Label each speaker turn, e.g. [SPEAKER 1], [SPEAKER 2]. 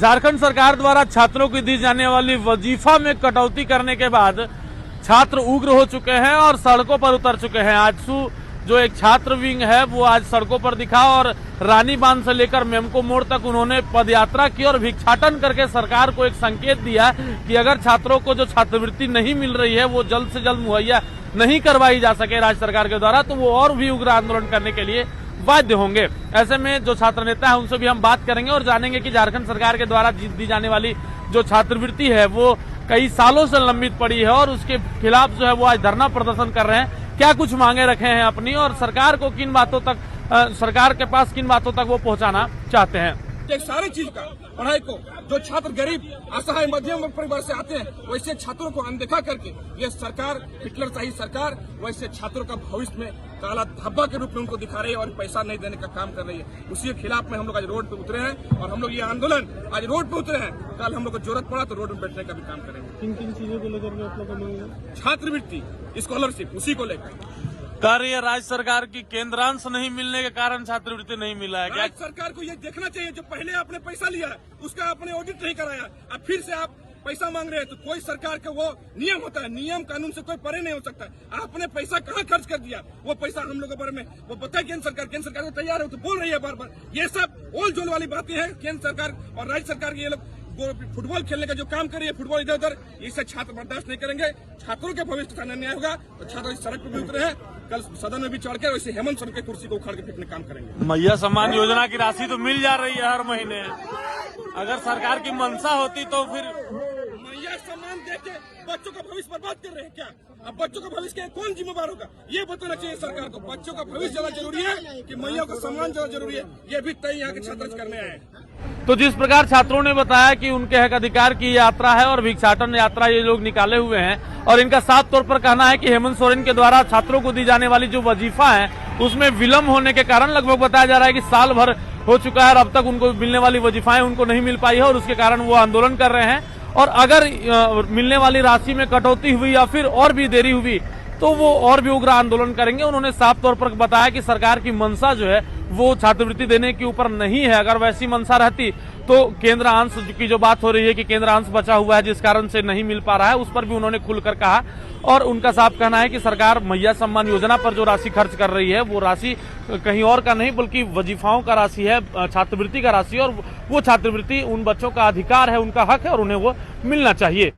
[SPEAKER 1] झारखंड सरकार द्वारा छात्रों को दी जाने वाली वजीफा में कटौती करने के बाद छात्र उग्र हो चुके हैं और सड़कों पर उतर चुके हैं। आजसू जो एक छात्र विंग है वो आज सड़कों पर दिखा और रानी बांध से लेकर मेमको मोड़ तक उन्होंने पदयात्रा की और भिक्षाटन करके सरकार को एक संकेत दिया कि अगर छात्रों को जो छात्रवृत्ति नहीं मिल रही है वो जल्द से जल्द मुहैया नहीं करवाई जा सके राज्य सरकार के द्वारा, तो वो और भी उग्र आंदोलन करने के लिए बाध्य होंगे। ऐसे में जो छात्र नेता है उनसे भी हम बात करेंगे और जानेंगे कि झारखंड सरकार के द्वारा दी जाने वाली जो छात्रवृत्ति है वो कई सालों से लंबित पड़ी है और उसके खिलाफ जो है वो आज धरना प्रदर्शन कर रहे हैं। क्या कुछ मांगे रखे हैं अपनी और सरकार को किन बातों तक सरकार के पास किन बातों तक वो पहुंचाना चाहते हैं।
[SPEAKER 2] एक सारी चीज का पढ़ाई को जो छात्र गरीब असहाय मध्यम परिवार से आते हैं वैसे छात्रों को अनदेखा करके ये सरकार हिटलरशाही सरकार वैसे छात्रों का भविष्य में काला धब्बा के रूप में उनको दिखा रही है और पैसा नहीं देने का काम कर रही है। उसी के खिलाफ में हम लोग आज रोड पे उतरे हैं और हम लोग ये आंदोलन आज रोड पे उतरे हैं। कल हम लोग को जरूरत पड़ा तो रोड में बैठने का भी काम करेंगे।
[SPEAKER 1] किन किन चीजों को लेकर आप लोग
[SPEAKER 2] छात्रवृत्ति, स्कॉलरशिप, उसी को लेकर
[SPEAKER 1] कर ये राज्य सरकार की केंद्रांश नहीं मिलने के कारण छात्रवृत्ति नहीं मिला है। क्या
[SPEAKER 2] राज्य सरकार को ये देखना चाहिए जो पहले आपने पैसा लिया है उसका आपने ऑडिट नहीं कराया, अब फिर से आप पैसा मांग रहे हैं। तो कोई सरकार का वो नियम होता है, नियम कानून से कोई परे नहीं हो सकता। आपने पैसा कहाँ खर्च कर दिया, वो पैसा हम लोगों के बारे में वो पता है। केंद्र सरकार को तैयार है तो बोल रही है बार बार। ये सब ओल जोल वाली बातें हैं। केंद्र सरकार और राज्य सरकार के ये लोग फुटबॉल खेलने का जो काम कर रही है, फुटबॉल इधर उधर, इससे छात्र बर्दाश्त नहीं करेंगे। छात्रों के भविष्य का अन्याय होगा तो छात्र इस सड़क पर भी उतरे हैं। कल सदन में भी चढ़कर वैसे हेमंत सोरेन की कुर्सी को उखाड़ के फेंकने काम करेंगे।
[SPEAKER 1] मैया सम्मान योजना की राशि तो मिल जा रही है हर महीने, अगर सरकार की मंशा होती तो फिर
[SPEAKER 2] मैया सम्मान देके बच्चों का भविष्य बर्बाद कर रहे हैं क्या? अब बच्चों का भविष्य के कौन जिम्मेदार होगा ये बताना चाहिए सरकार को। बच्चों का भविष्य ज्यादा जरूरी है कि मैया का सम्मान ज्यादा जरूरी है, ये भी तय यहाँ के छात्र करने आए हैं।
[SPEAKER 1] तो जिस प्रकार छात्रों ने बताया कि उनके हक अधिकार की यात्रा है और भिक्षाटन यात्रा ये लोग निकाले हुए हैं और इनका साफ तौर पर कहना है कि हेमंत सोरेन के द्वारा छात्रों को दी जाने वाली जो वजीफा है उसमें विलंब होने के कारण लगभग बताया जा रहा है कि साल भर हो चुका है और अब तक उनको मिलने वाली वजीफाएं उनको नहीं मिल पाई है और उसके कारण वो आंदोलन कर रहे हैं। और अगर मिलने वाली राशि में कटौती हुई या फिर और भी देरी हुई तो वो और भी उग्र आंदोलन करेंगे। उन्होंने साफ तौर पर बताया कि सरकार की मंशा जो है वो छात्रवृत्ति देने के ऊपर नहीं है। अगर वैसी मंशा रहती तो केंद्र अंश की जो बात हो रही है कि केंद्र अंश बचा हुआ है जिस कारण से नहीं मिल पा रहा है, उस पर भी उन्होंने खुलकर कहा। और उनका साफ कहना है कि सरकार मैया सम्मान योजना पर जो राशि खर्च कर रही है वो राशि कहीं और का नहीं बल्कि वजीफाओं का राशि है, छात्रवृत्ति का राशि, और वो छात्रवृत्ति उन बच्चों का अधिकार है, उनका हक है और उन्हें वो मिलना चाहिए।